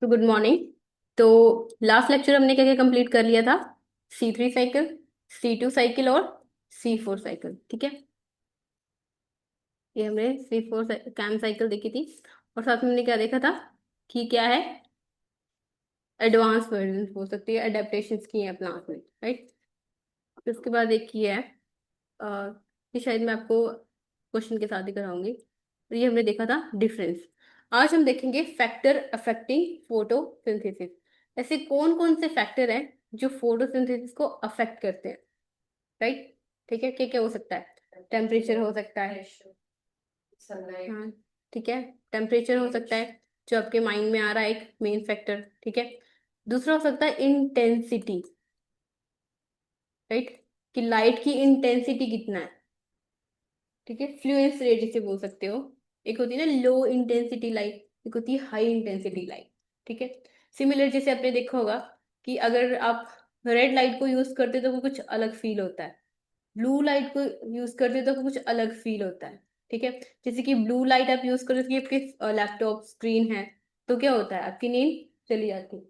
तो good morning. तो last lecture हमने क्या क्या कंप्लीट कर लिया था? C3 साइकिल, C2 साइकिल और C4 साइकिल। ठीक है, ये हमने C4 कैम साइकिल देखी थी। और साथ में हमने क्या देखा था कि क्या है, एडवांस वर्जन हो सकती है, अडेप्टेशन की है प्लांट में, राइट। उसके बाद एक ही है, ये शायद मैं आपको क्वेश्चन के साथ ही कराऊंगी। तो ये हमने देखा था डिफरेंस। आज हम देखेंगे फैक्टर अफेक्टिंग फोटोसिंथेसिस। ऐसे कौन कौन से फैक्टर हैं जो फोटोसिंथेसिस को अफेक्ट करते हैं, राइट। ठीक है, क्या क्या हो सकता है? टेम्परेचर हो सकता है, हाँ, ठीक है। टेम्परेचर हो सकता है, जो आपके माइंड में आ रहा है एक मेन फैक्टर, ठीक है। दूसरा हो सकता है इंटेंसिटी, राइट, कि लाइट की इंटेंसिटी कितना है, ठीक है। फ्लुएंस रेट जिसे बोल सकते हो। एक होती है ना लो इंटेंसिटी लाइट, एक होती है हाई इंटेंसिटी लाइट, ठीक है। सिमिलर जैसे आपने देखा होगा कि अगर आप रेड लाइट को यूज करते तो वो कुछ अलग फील होता है, ब्लू लाइट को यूज करते तो कुछ अलग फील होता है, ठीक है। जैसे कि ब्लू लाइट आप यूज करते हो, आपके लैपटॉप स्क्रीन है, तो क्या होता है, आपकी नींद चली जाती है,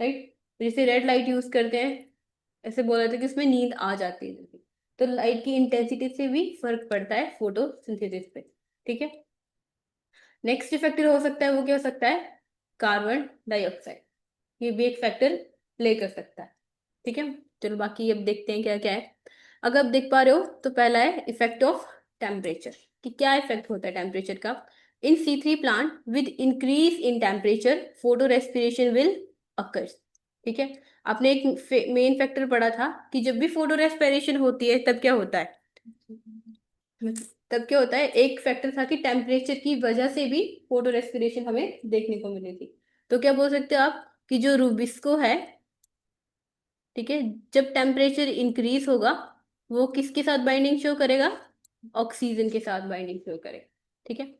राइट। जैसे रेड लाइट यूज करते हैं, ऐसे बोला था कि उसमें नींद आ जाती है जल्दी। तो लाइट की इंटेंसिटी से भी फर्क पड़ता है फोटोसिंथेसिस पे, ठीक है। नेक्स्ट फैक्टर हो सकता है, वो क्या हो सकता है, कार्बन डाइऑक्साइड। ये भी एक फैक्टर प्ले कर सकता है, ठीक है। चलो बाकी अब देखते हैं क्या क्या है। अगर आप देख पा रहे हो तो पहला है इफेक्ट ऑफ टेम्परेचर, कि क्या इफेक्ट होता है टेम्परेचर का। इन C3 plant with increase in temperature photo respiration will occurs, ठीक है। आपने एक मेन फैक्टर पढ़ा था कि जब भी फोटो रेस्पिरेशन होती है तब क्या होता है, तब क्या होता है, एक फैक्टर था कि टेम्परेचर की वजह से भी फोटो रेस्पिरेशन हमें देखने को मिली थी। तो क्या बोल सकते हो आप कि जो रूबिस्को है, ठीक है, जब टेम्परेचर इंक्रीज होगा वो किसके साथ बाइंडिंग शो करेगा, ऑक्सीजन के साथ बाइंडिंग शो करेगा, ठीक है।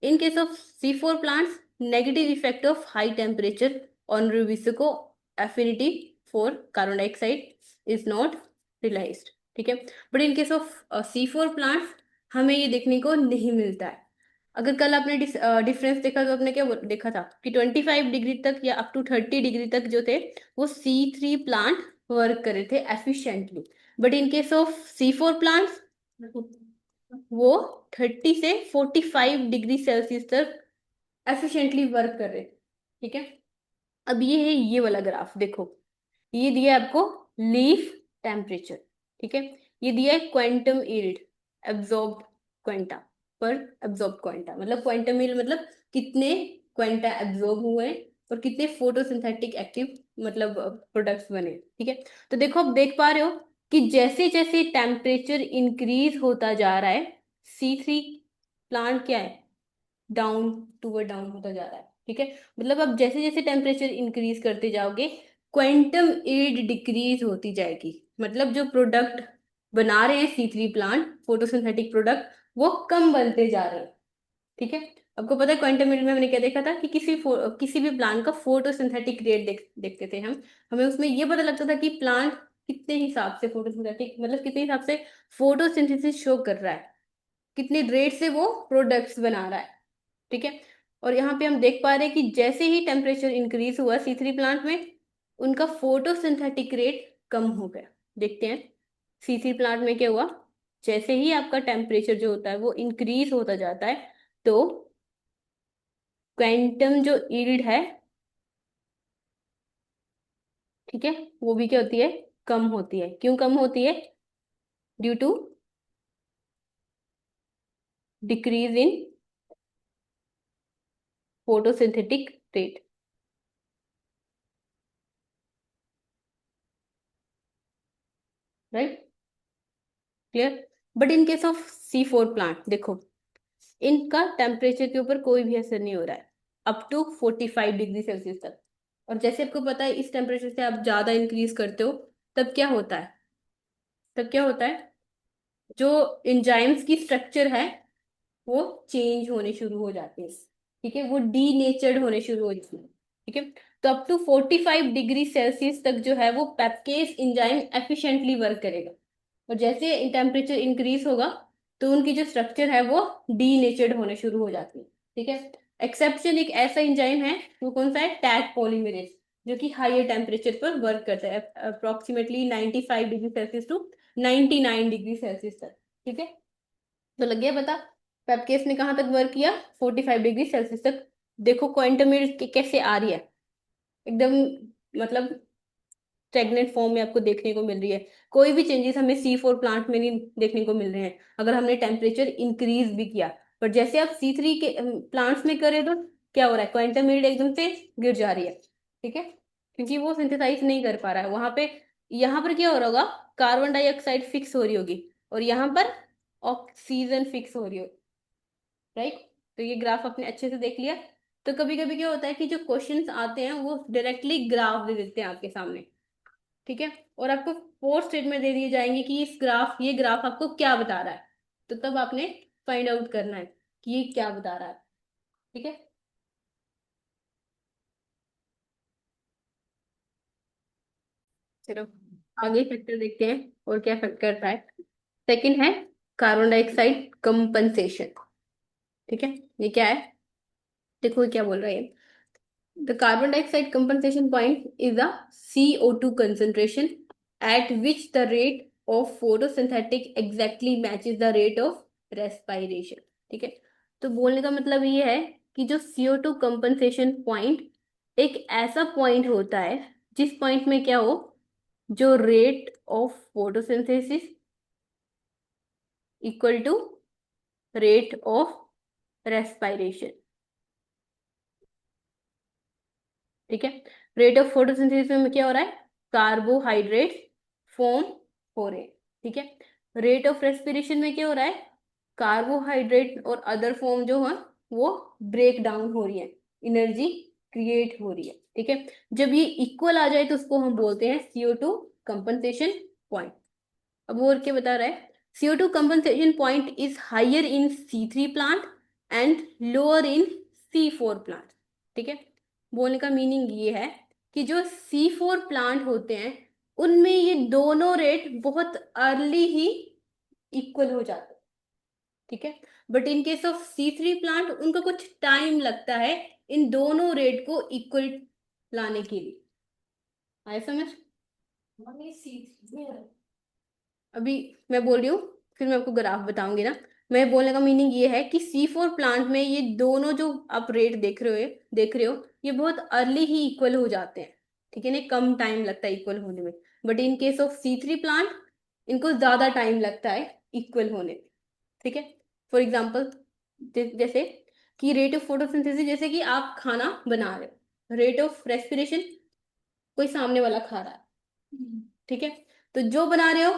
In case of C4 plants, negative effect of high temperature on Rubisco affinity for carbon dioxide is not realised, ठीक है। But in case of C4 plants हमें ये देखने को नहीं मिलता है। अगर कल आपने डिफरेंस देखा तो आपने क्या देखा था कि 25 डिग्री तक या अप टू 30 डिग्री तक जो थे वो C3 प्लांट वर्क कर रहे थे efficiently. But in case of C4 plants वो 30 से 45 डिग्री सेल्सियस तक एफिशिएंटली वर्क कर रहे थे, ठीक है। अब ये है ये वाला ग्राफ देखो, ये दिया है आपको लीफ टेम्परेचर, ठीक है। ये दिया है क्वांटम यील्ड, एब्जॉर्ब क्वांटा पर एब्जॉर्ब क्वांटा, मतलब क्वांटम यील्ड मतलब कितने क्वांटा एब्जॉर्ब हुए हैं और कितने फोटोसिंथेटिक एक्टिव मतलब प्रोडक्ट्स बने, ठीक है। तो देखो आप देख पा रहे हो कि जैसे जैसे टेम्परेचर इंक्रीज होता जा रहा है, C3 प्लांट क्या है, डाउन टूवर्ड डाउन होता जा रहा है, ठीक है। मतलब अब जैसे जैसे टेम्परेचर इंक्रीज करते जाओगे क्वांटम यील्ड डिक्रीज होती जाएगी, मतलब जो प्रोडक्ट बना रहे हैं C3 प्लांट फोटोसिंथेटिक प्रोडक्ट वो कम बनते जा रहे हैं, ठीक है। आपको पता है क्वांटम यील्ड में हमने क्या देखा था कि किसी भी प्लांट का फोटोसिंथेटिक रेट देखते थे हम, हमें उसमें ये पता लगता था कि प्लांट कितने हिसाब से फोटोसिंथेटिक मतलब कितने हिसाब से फोटोसिंथेसिस शो कर रहा है, कितने रेट से वो प्रोडक्ट्स बना रहा है, ठीक है। और यहाँ पे हम देख पा रहे हैं कि जैसे ही टेम्परेचर इंक्रीज हुआ C3 प्लांट में उनका फोटोसिंथेटिक रेट कम हो गया। देखते हैं C3 प्लांट में क्या हुआ, जैसे ही आपका टेम्परेचर जो होता है वो इंक्रीज होता जाता है तो क्वांटम जो यील्ड है, ठीक है, वो भी क्या होती है, कम होती है। क्यों कम होती है, due to decrease in photosynthetic rate, right, clear. But in case of C4 plant देखो, इनका टेम्परेचर के ऊपर कोई भी असर नहीं हो रहा है अप टू 45 डिग्री सेल्सियस तक। और जैसे आपको पता है इस टेम्परेचर से आप ज्यादा इंक्रीज करते हो तब क्या होता है, तब क्या होता है, जो एंजाइम्स की स्ट्रक्चर है वो चेंज होने शुरू हो जाते हैं, ठीक है, वो डीनेचर्ड होने शुरू हो जाते हैं, ठीक है। तो अप टू 45 डिग्री सेल्सियस तक जो है वो पेप्केस एंजाइम एफिशिएंटली वर्क करेगा। और जैसे टेम्परेचर इंक्रीज होगा तो उनकी जो स्ट्रक्चर है वो डीनेचर्ड होने शुरू हो जाती है, ठीक है। एक्सेप्शन एक ऐसा एंजाइम है, वो कौन सा है, टैट पॉलीमरेज, जो कि हायर टेम्परेचर पर वर्क करता है, approximately 95 degree Celsius to 99 degree Celsius तक। ठीक है, तो लग गया पता। पेपकेस ने कहाँ तक वर्क किया, 45 डिग्री सेल्सियस तक। देखो क्वांटम कैसे आ रही है, एकदम मतलब स्टेगनेंट फॉर्म में आपको देखने को मिल रही है। कोई भी चेंजेस हमें C4 प्लांट में नहीं देखने को मिल रहे हैं, अगर हमने टेम्परेचर इंक्रीज भी किया। पर जैसे आप C3 के प्लांट्स में करें तो क्या हो रहा है, क्वांटम एकदम से गिर जा रही है। ठीक है, क्योंकि वो सिंथेसाइज नहीं कर पा रहा है वहां पे। यहाँ पर क्या हो रहा होगा, कार्बन डाइऑक्साइड फिक्स हो रही होगी, और यहाँ पर ऑक्सीजन फिक्स हो रही होगी। राइट, तो ये ग्राफ आपने अच्छे से देख लिया। तो कभी कभी क्या होता है कि जो क्वेश्चंस आते हैं वो डायरेक्टली ग्राफ दे देते हैं आपके सामने। ठीक है, और आपको फोर स्टेटमेंट दे दिए जाएंगे कि इस ग्राफ ये ग्राफ आपको क्या बता रहा है, तो तब आपने फाइंड आउट करना है कि ये क्या बता रहा है। ठीक है, चलो आगे फैक्टर देखते हैं और क्या फैक्टर करता है। सेकंड है कार्बन डाइऑक्साइड कंपनसेशन। ठीक है, ये क्या है, देखो ये क्या बोल रहा है। The carbon dioxide compensation point is the CO2 concentration at which the rate of photosynthetic exactly matches the rate of respiration। ठीक है, तो बोलने का मतलब ये है कि जो CO2 कंपनसेशन पॉइंट एक ऐसा पॉइंट होता है जिस पॉइंट में क्या हो, जो rate of photosynthesis equal to rate of respiration. ठीक है, रेट ऑफ फोटोसिंथेसिस में क्या हो रहा है, कार्बोहाइड्रेट फॉर्म हो रहे हैं। ठीक है, रेट ऑफ रेस्पिरेशन में क्या हो रहा है, कार्बोहाइड्रेट और अदर फॉर्म जो है वो ब्रेक डाउन हो रही है, एनर्जी क्रिएट हो रही है। ठीक है, जब ये इक्वल आ जाए तो उसको हम बोलते हैं CO2 कंपनसेशन पॉइंट। अब वो और क्या बता रहा है, CO2 compensation point is higher in C3 plant and lower in C4 plant. ठीक है, बोलने का मीनिंग ये है कि जो C4 प्लांट होते हैं उनमें ये दोनों रेट बहुत अर्ली ही इक्वल हो जाते हैं। ठीक है, but in case of C3 plant उनका कुछ टाइम लगता है इन दोनों रेट को इक्वल लाने के लिए। आए समझ, अभी मैं बोल रही हूँ, फिर मैं आपको ग्राफ बताऊंगी ना। मैं बोलने का मीनिंग ये है कि C4 प्लांट में ये दोनों जो आप रेट देख रहे हो ये बहुत अर्ली ही इक्वल हो जाते हैं। ठीक है ना, कम टाइम लगता है इक्वल होने में। But in case of C3 plant इनको ज्यादा टाइम लगता है इक्वल होने में। ठीक है, फॉर एग्जाम्पल जैसे कि रेट ऑफ फोटोसिंथेसिस, जैसे कि आप खाना बना रहे हो, रेट ऑफ रेस्पिरेशन कोई सामने वाला खा रहा है। ठीक है, तो जो बना रहे हो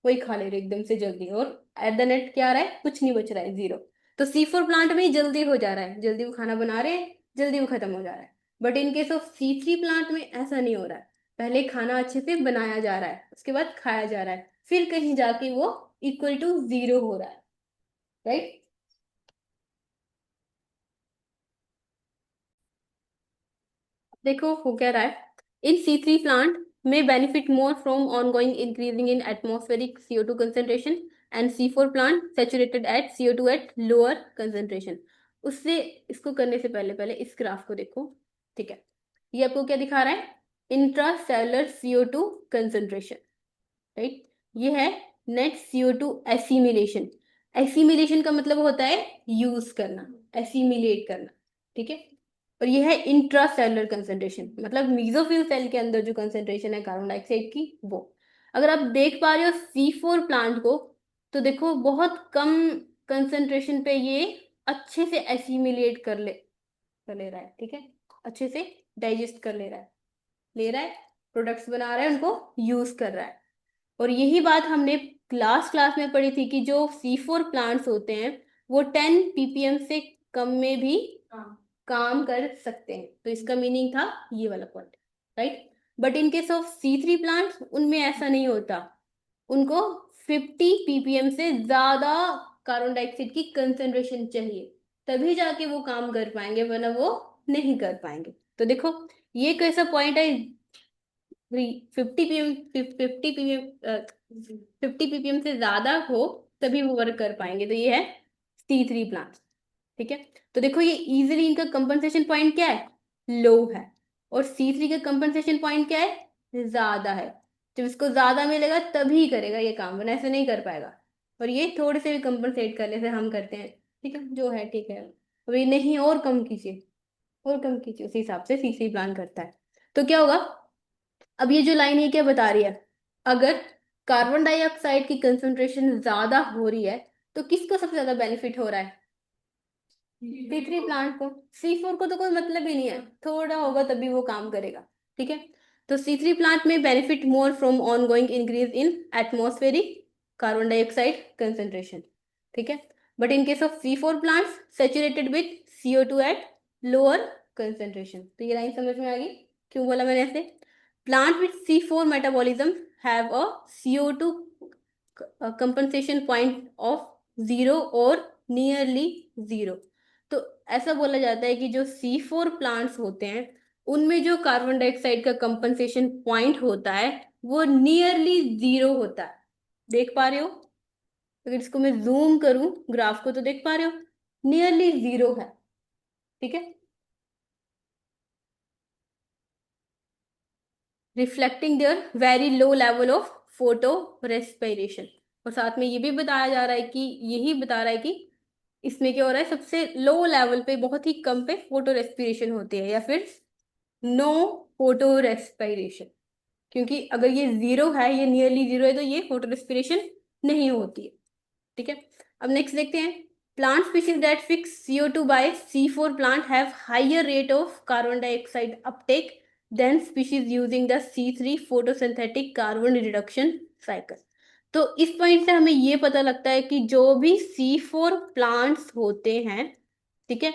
वही खा ले रहे हो एकदम से जल्दी, और एट द नेट क्या आ रहा है, कुछ नहीं बच रहा है, जीरो। तो C4 प्लांट में ही जल्दी हो जा रहा है, जल्दी वो खाना बना रहे हैं, जल्दी वो खत्म हो जा रहा है। But in case of C3 plant में ऐसा नहीं हो रहा है, पहले खाना अच्छे से बनाया जा रहा है, उसके बाद खाया जा रहा है, फिर कहीं जाके वो इक्वल टू जीरो हो रहा है। राइट, देखो हो क्या रहा है, इन C3 प्लांट में benefit more from ongoing increasing in atmospheric CO2 concentration and C4 plant saturated at CO2 at lower concentration। उससे इसको करने से पहले पहले इस ग्राफ को देखो। ठीक है, ये आपको क्या दिखा रहा है, इंट्रासेलुलर CO2 कंसेंट्रेशन। राइट, ये है नेट CO2 एसिमिलेशन। एसिमिलेशन का मतलब होता है यूज करना, एसिमिलेट करना। ठीक है, और ये है इंट्रासेलुलर कंसंट्रेशन, मतलब मीजोफिल सेल के अंदर जो कंसंट्रेशन है कार्बन डाइऑक्साइड की वो। अगर आप देख पा रहे हो C4 प्लांट को, तो देखो बहुत कम कंसंट्रेशन पे ये अच्छे से एसिमिलेट कर ले रहा है। ठीक है, अच्छे से डाइजेस्ट कर ले रहा है प्रोडक्ट्स बना रहा है, उनको यूज कर रहा है। और यही बात हमने लास्ट क्लास में पढ़ी थी कि जो C4 प्लांट्स होते हैं वो 10 ppm से कम में भी काम कर सकते हैं। तो इसका मीनिंग था ये वाला point. Right, but in case of C3 plants उनमें ऐसा नहीं होता, उनको 50 ppm से ज्यादा कार्बन डाइऑक्साइड की कंसेंट्रेशन चाहिए, तभी जाके वो काम कर पाएंगे, वरना वो नहीं कर पाएंगे। तो देखो ये कैसा पॉइंट है, 50 पीएम 50 पीपीएम से ज्यादा हो तभी वो वर्क कर पाएंगे, तो ये है C3 प्लांट। ठीक है। तो देखो ये इजीली इनका कंपनसेशन पॉइंट क्या है, लो है, और C3 का कंपनसेशन पॉइंट क्या है, ज्यादा है। जब इसको ज्यादा मिलेगा तभी करेगा ये काम, वरना ऐसे नहीं कर पाएगा। और ये थोड़े से भी कंपनसेट कर ले, जैसे हम करते हैं, ठीक है, जो है ठीक है। अभी नहीं, और कम कीजिए, और कम कीजिए, उसी हिसाब से C3 प्लान करता है। तो क्या होगा, अब ये जो लाइन है क्या बता रही है, अगर कार्बन डाइऑक्साइड की कंसंट्रेशन ज्यादा हो रही है तो किसको सबसे ज्यादा बेनिफिट हो रहा है, C3 प्लांट को। C4 को तो कोई मतलब ही नहीं है, थोड़ा होगा तभी वो काम करेगा। ठीक है। तो C3 प्लांट में benefit more from ongoing increase in atmospheric carbon dioxide concentration. ठीक है। But in case of C4 plants saturated with CO2 at lower concentration. तो ये लाइन समझ में आ गई, क्यों बोला मैंने ऐसे। Plant with C4 metabolism have a CO2 compensation point of zero और नियरली जीरो। तो ऐसा बोला जाता है कि जो C4 प्लांट्स होते हैं उनमें जो कार्बन डाइऑक्साइड का कंपनसेशन पॉइंट होता है वो नियरली जीरो होता है। देख पा रहे हो, अगर इसको मैं जूम करूं ग्राफ को तो देख पा रहे हो, नियरली जीरो है। ठीक है, reflecting their very low level of photo respiration. और साथ में ये भी बताया जा रहा है कि, यही बता रहा है कि इसमें क्या हो रहा है, सबसे लो लेवल पे, बहुत ही कम पे फोटो रेस्पिरेशन होती है, या फिर नो फोटो रेस्पिरेशन। क्योंकि अगर ये जीरो है, ये नियरली जीरो है, तो ये फोटो रेस्पिरेशन नहीं होती है। ठीक है। अब नेक्स्ट देखते हैं, plant species that fix CO2 by C4 plant have higher rate of carbon dioxide uptake than species using the C3 photosynthetic carbon reduction cycle. तो इस पॉइंट से हमें ये पता लगता है कि जो भी C4 प्लांट्स होते हैं, ठीक है,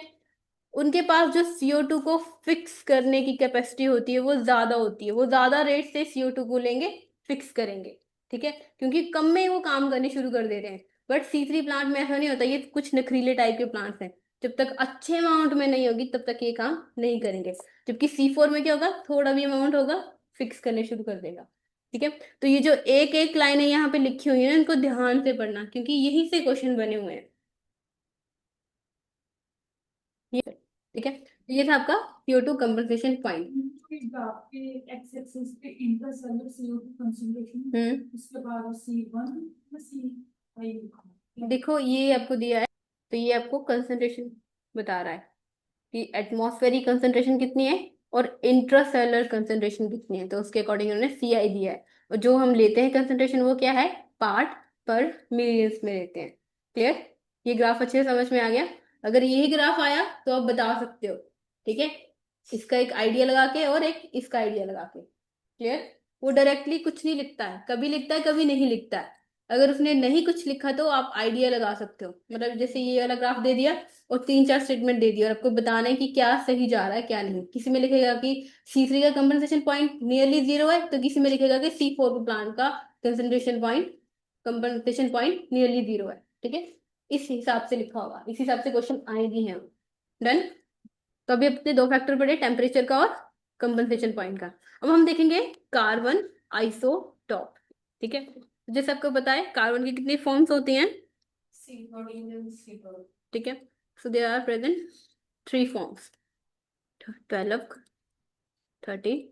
उनके पास जो CO2 को फिक्स करने की कैपेसिटी होती है वो ज्यादा होती है, वो ज्यादा रेट से CO2 को लेंगे, फिक्स करेंगे। ठीक है, क्योंकि कम में ही वो काम करने शुरू कर देते हैं। बट C3 प्लांट में ऐसा नहीं होता, ये कुछ नखरीले टाइप के प्लांट्स हैं, जब तक अच्छे अमाउंट में नहीं होगी तब तक ये काम नहीं करेंगे। जबकि C4 में क्या होगा, थोड़ा भी अमाउंट होगा फिक्स करने शुरू कर देगा। ठीक है। तो ये जो एक एक लाइनें यहाँ पे लिखी हुई है ना, इनको ध्यान से पढ़ना, क्योंकि यही से क्वेश्चन बने हुए हैं ये। ठीक है, तो ये था आपका CO2 कंपनसेशन पॉइंट। आपके एक्स एक्सिस पे इंट्रासेलुलर CO2 कंसंट्रेशन, उसके बाद C1 C5 देखो ये आपको दिया है, तो ये आपको कंसंट्रेशन बता रहा है कि एटमॉस्फेरिक कंसंट्रेशन कितनी है और इंट्रासेलुलर कंसंट्रेशन कितनी है, तो उसके अकॉर्डिंग उन्होंने CI दिया है। और जो हम लेते हैं कंसंट्रेशन वो क्या है, पार्ट पर मिलियंस में लेते हैं। क्लियर, ये ग्राफ अच्छे से समझ में आ गया। अगर यही ग्राफ आया तो आप बता सकते हो। ठीक है, इसका एक आइडिया लगा के और एक इसका आइडिया लगा के। क्लियर, वो डायरेक्टली कुछ नहीं लिखता है, कभी लिखता है कभी नहीं लिखता है। अगर उसने नहीं कुछ लिखा तो आप आइडिया लगा सकते हो, मतलब जैसे ये वाला ग्राफ दे दिया और तीन चार स्टेटमेंट दे दिया और आपको बताना है कि क्या सही जा रहा है क्या नहीं। किसी में लिखेगा कि C3 का कंपनसेशन पॉइंट नियरली जीरो है, तो किसी में लिखेगा कि C4 प्लांट का concentration point, compensation point nearly zero है। ठीक है, इस हिसाब से लिखा होगा, इस हिसाब से क्वेश्चन आए भी हैं। डन। तो अभी अपने दो फैक्टर पढ़े, टेम्परेचर का और कंपनसेशन पॉइंट का। अब हम देखेंगे कार्बन आइसोटॉप। ठीक है, तो जैसे आपको पता है कार्बन की कितनी फॉर्म्स होती हैं, C14 ठीक है, so there are present 3 forms, 12, 13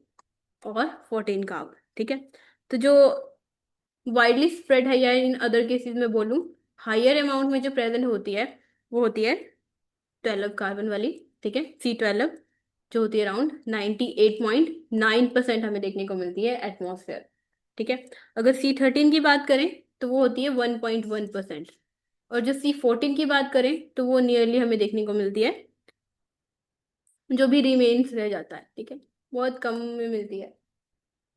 और 14 कार्बन। ठीक है, तो जो वाइडली स्प्रेड है, या इन अदर केसेस में बोलूं हायर अमाउंट में जो प्रेजेंट होती है वो होती है 12 कार्बन वाली। ठीक है, C12, जो होती है अराउंड 98.9% हमें देखने को मिलती है एटमॉस्फेयर। ठीक है, अगर C13 की बात करें तो वो होती है 1.1%। और जो C14 की बात करें तो वो नियरली हमें देखने को मिलती है, जो भी रिमेन्स रह जाता है, ठीक है, बहुत कम में मिलती है।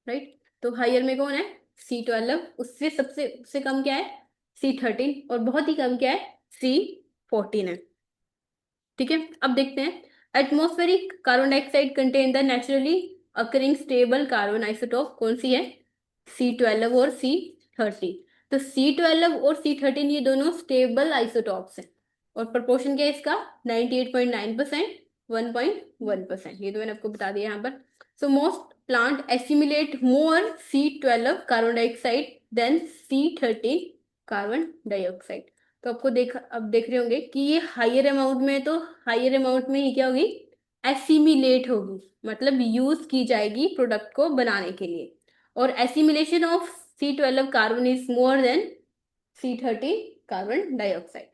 राइट, तो हायर में कौन है, C12, उससे सबसे उससे कम क्या है, C13, और बहुत ही कम क्या है, C14 है। ठीक है, अब देखते हैं atmospheric carbon dioxide contain the naturally occurring stable carbon isotope कौन सी है, C12 और C13। तो C12 और C13 ये दोनों स्टेबल आइसोटॉप्स हैं, और प्रोपोर्शन क्या है इसका, 98.9%, 1.1%, ये तो मैंने आपको बता दिया यहाँ पर। So most plant accumulate more C12 carbon dioxide than C13 carbon dioxide. तो आपको अब देख रहे होंगे कि ये हायर अमाउंट में, तो हायर अमाउंट में ही क्या होगी, एसिमिलेट होगी, मतलब यूज की जाएगी प्रोडक्ट को बनाने के लिए। और assimilation of C12 carbon is more than C13 carbon dioxide.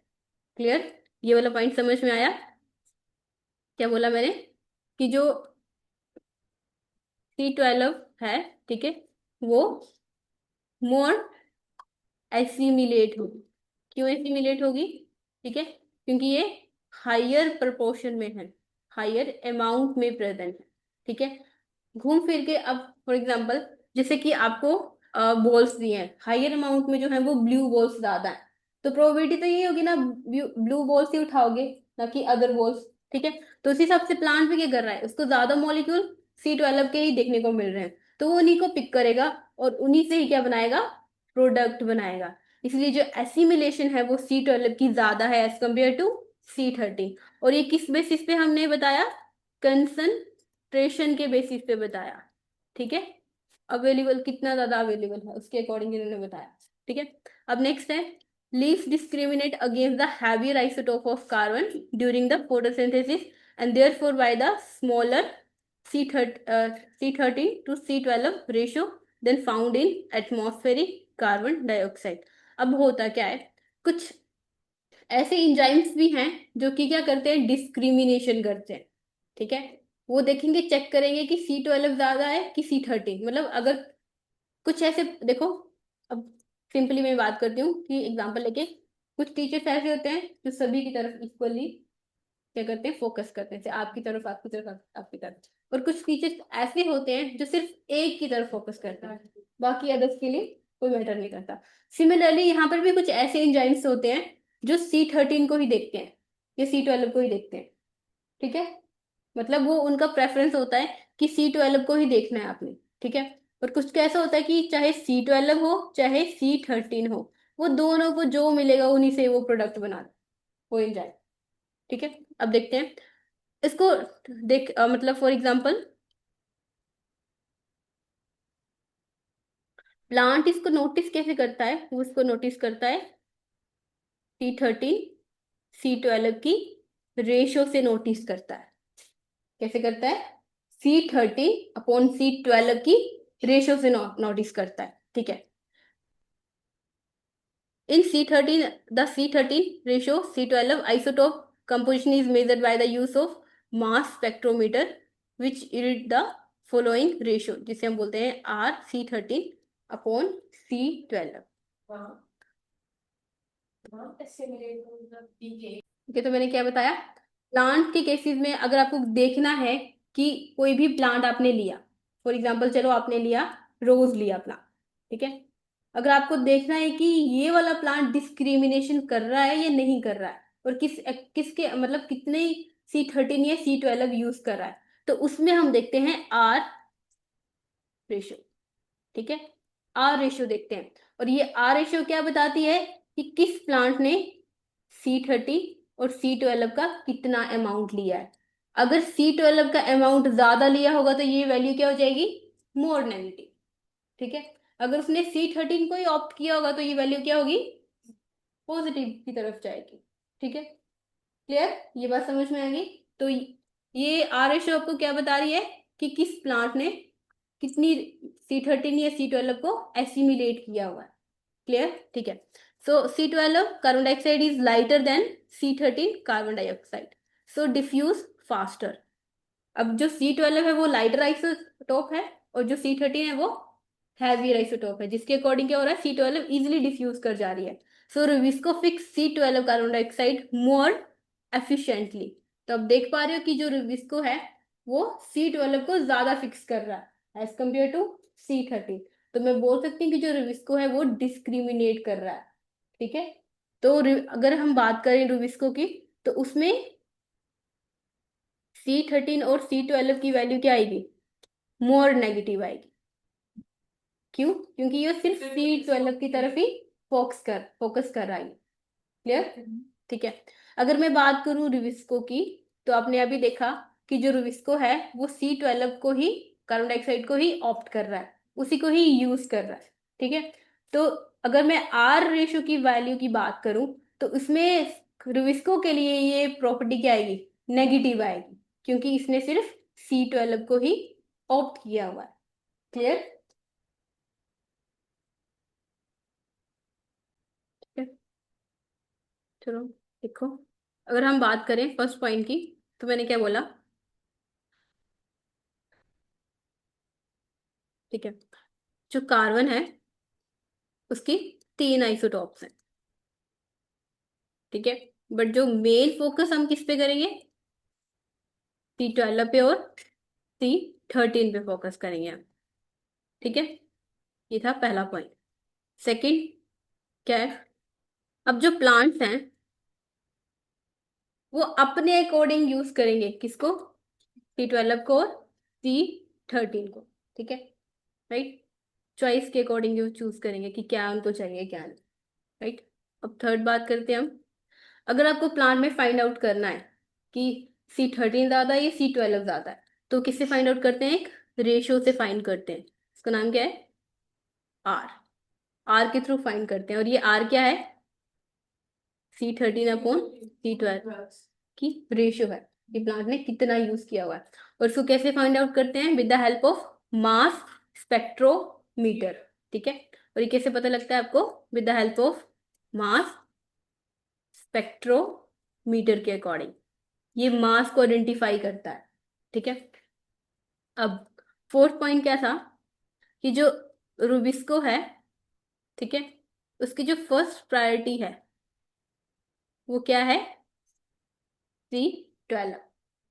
Clear? ये वाला पॉइंट समझ में आया? क्या बोला मैंने कि जो C12 है, ठीक है, वो मोर एसिमिलेट होगी। क्यों एसिमिलेट होगी? ठीक है, क्योंकि ये हायर प्रपोर्शन में है, हायर अमाउंट में प्रेजेंट है। ठीक है, घूम फिर के अब फॉर एग्जांपल जैसे कि आपको बॉल्स दिए हैं, हायर अमाउंट में जो है वो ब्लू बॉल्स ज्यादा है, तो प्रोबेबिलिटी तो ये होगी ना, ब्लू बॉल्स ही उठाओगे, ना कि अदर बॉल्स। ठीक है, तो उस हिसाब से प्लांट भी क्या कर रहा है, उसको ज्यादा मॉलिक्यूल C12 के ही देखने को मिल रहे हैं, तो वो उन्हीं को पिक करेगा और उन्हीं से ही क्या बनाएगा, प्रोडक्ट बनाएगा। इसलिए जो एसिमिलेशन है वो C12 की ज्यादा है एज कम्पेयर टू C13। और ये किस बेसिस पे हमने बताया, कंसंट्रेशन के बेसिस पे बताया। ठीक है, अवेलेबल कितना ज्यादा अवेलेबल है उसके अकॉर्डिंग इन्होंने बताया। ठीक है, अब नेक्स्ट है, leaves discriminate against the heavier isotope of carbon during the photosynthesis and therefore by the smaller C13 to C12 ratio than found in atmospheric carbon dioxide. अब होता क्या है, कुछ ऐसे इंजाइम्स भी हैं जो कि क्या करते हैं, डिस्क्रिमिनेशन करते हैं। ठीक है, वो देखेंगे, चेक करेंगे कि C12 ज्यादा है कि C13, मतलब अगर कुछ ऐसे देखो, अब सिंपली मैं बात करती हूँ कि एग्जांपल लेके, कुछ टीचर्स ऐसे होते हैं जो सभी की तरफ इक्वली क्या करते हैं, फोकस करते हैं, जैसे आपकी तरफ, आपकी तरफ, आपकी तरफ। और कुछ टीचर्स ऐसे होते हैं जो सिर्फ एक की तरफ फोकस करते हैं, बाकी अदर्स के लिए कोई मैटर नहीं करता। सिमिलरली यहाँ पर भी कुछ ऐसे एंजाइम्स होते हैं जो C13 को ही देखते हैं या C12 को ही देखते हैं। ठीक है, मतलब वो उनका प्रेफरेंस होता है कि C12 को ही देखना है आपने। ठीक है, और कुछ कैसा होता है कि चाहे C12 हो चाहे C13 हो, वो दोनों को जो मिलेगा उन्हीं से वो प्रोडक्ट बना हो जाए। ठीक है, अब देखते हैं इसको, मतलब फॉर एग्जांपल प्लांट इसको नोटिस कैसे करता है, वो इसको नोटिस करता है C13 C12 की रेशो से नोटिस करता है। कैसे करता है, C13/C12 की रेशो से नोटिस करता है। ठीक है, इन C13, the C13 ratio C12 isotope composition is measured by the use of mass spectrometer which yield the following ratio, जिसे हम बोलते हैं R C13/C12। ठीक है, तो मैंने क्या बताया, प्लांट के केसेस में अगर आपको देखना है कि कोई भी प्लांट आपने लिया, फॉर एग्जांपल चलो आपने लिया रोज लिया प्लांट। ठीक है, अगर आपको देखना है कि ये वाला प्लांट डिस्क्रिमिनेशन कर रहा है या नहीं कर रहा है, और किसके मतलब कितने C13 या C12 यूज कर रहा है, तो उसमें हम देखते हैं R रेशियो। ठीक है, R रेशियो देखते हैं, और ये R रेशियो क्या बताती है कि किस प्लांट ने C13 और C12 का कितना अमाउंट लिया है। अगर C12 का अमाउंट ज्यादा लिया होगा तो ये वैल्यू क्या हो जाएगी, मोर नेगेटिव। ठीक है, अगर उसने C13 को ही ऑप्ट किया होगा तो ये वैल्यू क्या होगी, पॉजिटिव की तरफ जाएगी। ठीक है, क्लियर? ये बात समझ में आ गई? तो ये आर रेशियो आपको क्या बता रही है कि किस प्लांट ने कितनी C13 या C12 को एसिमिलेट किया हुआ है। क्लियर? ठीक है, so C12 carbon dioxide is lighter than C13 carbon dioxide, so diffuse faster. अब जो C12 है वो लाइटर आइसोटोप है, और जो C13 है वो हैवी आइसोटोप है, जिसके अकॉर्डिंग क्या हो रहा है, C12 इजिली डिफ्यूज कर जा रही है। So rubisco fix C12 carbon dioxide more efficiently. तो अब देख पा रहे हो कि जो रिविस्को है वो C12 को ज्यादा फिक्स कर रहा है एज कम्पेयर टू C13। तो मैं बोल सकती हूँ कि जो रिविस्को है वो डिस्क्रिमिनेट कर रहा है। ठीक है, तो अगर हम बात करें रिविस्को की, तो उसमें C13 और C12 की वैल्यू क्या आएगी, मोर नेगेटिव आएगी। क्यों? क्योंकि ये सिर्फ C12 की तरफ ही फोकस कर रहा है। क्लियर? ठीक है, अगर मैं बात करूं रिविस्को की, तो आपने अभी देखा कि जो रिविस्को है वो C12 को ही, कार्बन डाइऑक्साइड को ही ऑप्ट कर रहा है, उसी को ही यूज कर रहा है। ठीक है, तो अगर मैं आर रेशो की वैल्यू की बात करूं, तो उसमें रुबिस्को के लिए ये प्रॉपर्टी क्या आएगी, नेगेटिव आएगी, क्योंकि इसने सिर्फ C12 को ही ऑप्ट किया हुआ है। क्लियर? ठीक है, चलो देखो, अगर हम बात करें फर्स्ट पॉइंट की, तो मैंने क्या बोला, ठीक है, जो कार्बन है उसकी 3 आइसोटॉप्स हैं, ठीक है, बट जो मेन फोकस हम किस पे करेंगे, C12 पे और C13 पे फोकस करेंगे हम, ठीक है। ये था पहला पॉइंट। सेकंड क्या है, अब जो प्लांट्स हैं वो अपने अकॉर्डिंग यूज करेंगे किसको, C12 को और C13 को, ठीक है, राइट, चॉइस के अकॉर्डिंग यूज चूज करेंगे कि क्या उनको चाहिए क्या नहीं, राइट। अब थर्ड बात करते हैं हम, अगर आपको प्लांट में फाइंड आउट करना है कि C13 ज्यादा है या C12 ज्यादा है, तो किससे फाइंड आउट करते हैं, एक रेशियो से फाइंड करते हैं, उसका नाम क्या है, आर, आर के थ्रू फाइंड करते हैं, और ये आर क्या है, C13 अपॉन C12 की रेशियो है कि प्लांट ने कितना यूज किया हुआ है। और इसको कैसे फाइंड आउट करते हैं, with the help of mass spectrometer, ठीक है। और ये कैसे पता लगता है आपको, with the help of mass spectrometer के अकॉर्डिंग, ये मास को आइडेंटिफाई करता है, ठीक है। अब फोर्थ पॉइंट क्या था, कि जो रुबिस्को है, ठीक है, उसकी जो फर्स्ट प्रायोरिटी है वो क्या है, C12,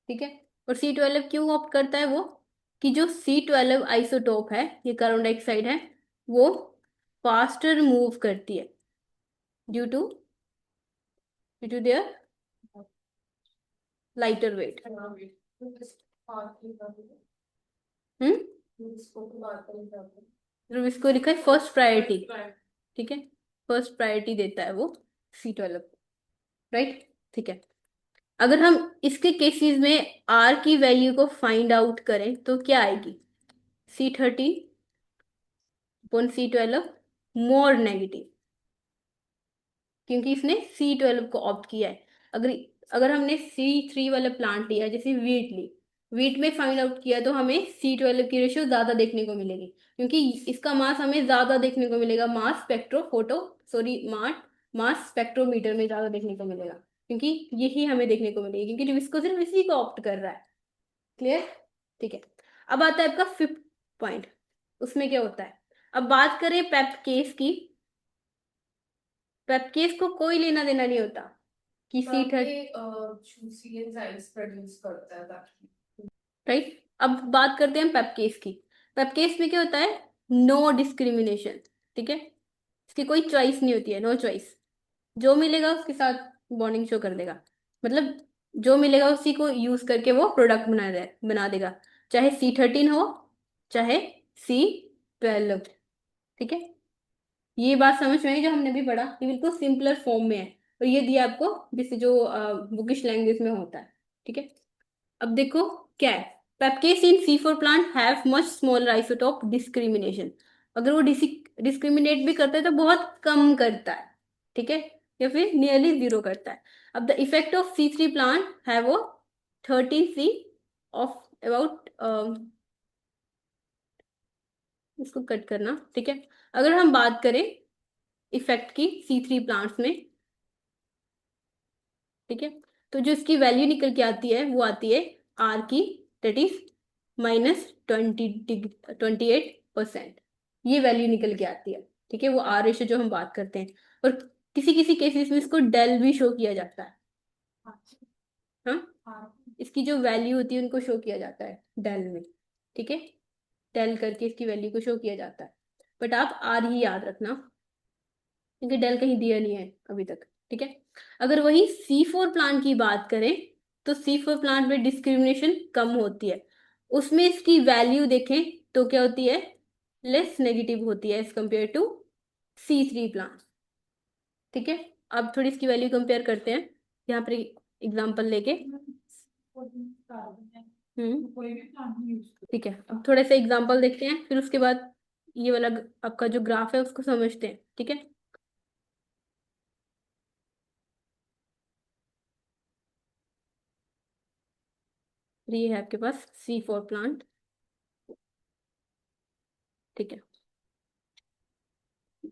ठीक है। और C12 क्यों ऑप्ट करता है वो, कि जो C12 आइसोटोप है, ये कार्बन डाइऑक्साइड है, वो फास्टर मूव करती है due to their lighter weight. Hmm, Rubisco लिखा है फर्स्ट प्रायोरिटी, ठीक है, फर्स्ट प्रायोरिटी देता है वो C12, राइट, ठीक है। अगर हम इसके केसेस में R की वैल्यू को फाइंड आउट करें तो क्या आएगी, C13 upon C12 more negative, क्योंकि इसने C12 को ऑप्ट किया है। अगर अगर हमने C3 वाला प्लांट लिया, जैसे वीट ली, वीट में फाइंड आउट किया, तो हमें C12 की रेशियो ज्यादा देखने को मिलेगी, क्योंकि इसका मास हमें ज्यादा देखने को मिलेगा, mass spectro photo sorry mass spectrometer में ज्यादा देखने को मिलेगा, क्योंकि यही हमें देखने को मिलेगी, क्योंकि इसको सिर्फ इसी को ऑप्ट कर रहा है। क्लियर? ठीक है। अब आता है आपका फिफ्थ पॉइंट, उसमें क्या होता है, अब बात करें पेप केस की, पेप केस को कोई लेना देना नहीं होता कि जूसी एंजाइम्स प्रोड्यूस करता है ताकि, राइट। अब बात करते हैं पेप केस की, पेप केस में क्या होता है, नो डिस्क्रिमिनेशन, ठीक है, इसकी कोई चॉइस नहीं होती है, नो चॉइस, जो मिलेगा उसके साथ बॉन्डिंग शो कर देगा, मतलब जो मिलेगा उसी को यूज करके वो प्रोडक्ट बना देगा, चाहे C13 हो चाहे C12, ठीक है। ये बात समझ में आई जो हमने भी पढ़ा, ये बिल्कुल सिंपलर फॉर्म में है, और ये दिया आपको जैसे जो बुकिश लैंग्वेज में होता है, ठीक है। अब देखो क्या है, पेप्केस इन C4 plant have much smaller isotope discrimination, अगर वो डिस्क्रिमिनेट भी करता है तो बहुत कम करता है, ठीक है, या फिर नियरली जीरो करता है। अब the effect of C3 plant है वो 13C ऑफ अबाउट, इसको कट करना, ठीक है। अगर हम बात करें इफेक्ट की C3 प्लांट्स में, ठीक है, तो जो इसकी वैल्यू निकल के आती है वो आती है R की, दैट इज -28%, ये वैल्यू निकल के आती है, ठीक है, वो R रेशो जो हम बात करते हैं। और किसी किसी केसेस में इसको डेल भी शो किया जाता है, हाँ, इसकी जो वैल्यू होती है उनको शो किया जाता है डेल में, ठीक है, डेल करके इसकी वैल्यू को शो किया जाता है, बट आप R ही याद रखना, क्योंकि डेल कहीं दिया नहीं है अभी तक, ठीक है। अगर वही C4 प्लांट की बात करें, तो C4 प्लांट में डिस्क्रिमिनेशन कम होती है, उसमें इसकी वैल्यू देखें तो क्या होती है, लेस नेगेटिव होती है as compare to C3 plant, ठीक है। अब थोड़ी इसकी वैल्यू कंपेयर करते हैं, यहाँ पर एग्जांपल लेके, कोई भी प्लांट नहीं यूज करता। ठीक है, अब थोड़े से एग्जांपल देखते हैं, फिर उसके बाद ये वाला आपका जो ग्राफ है उसको समझते हैं, ठीक है। ये है आपके पास C4 प्लांट, ठीक है।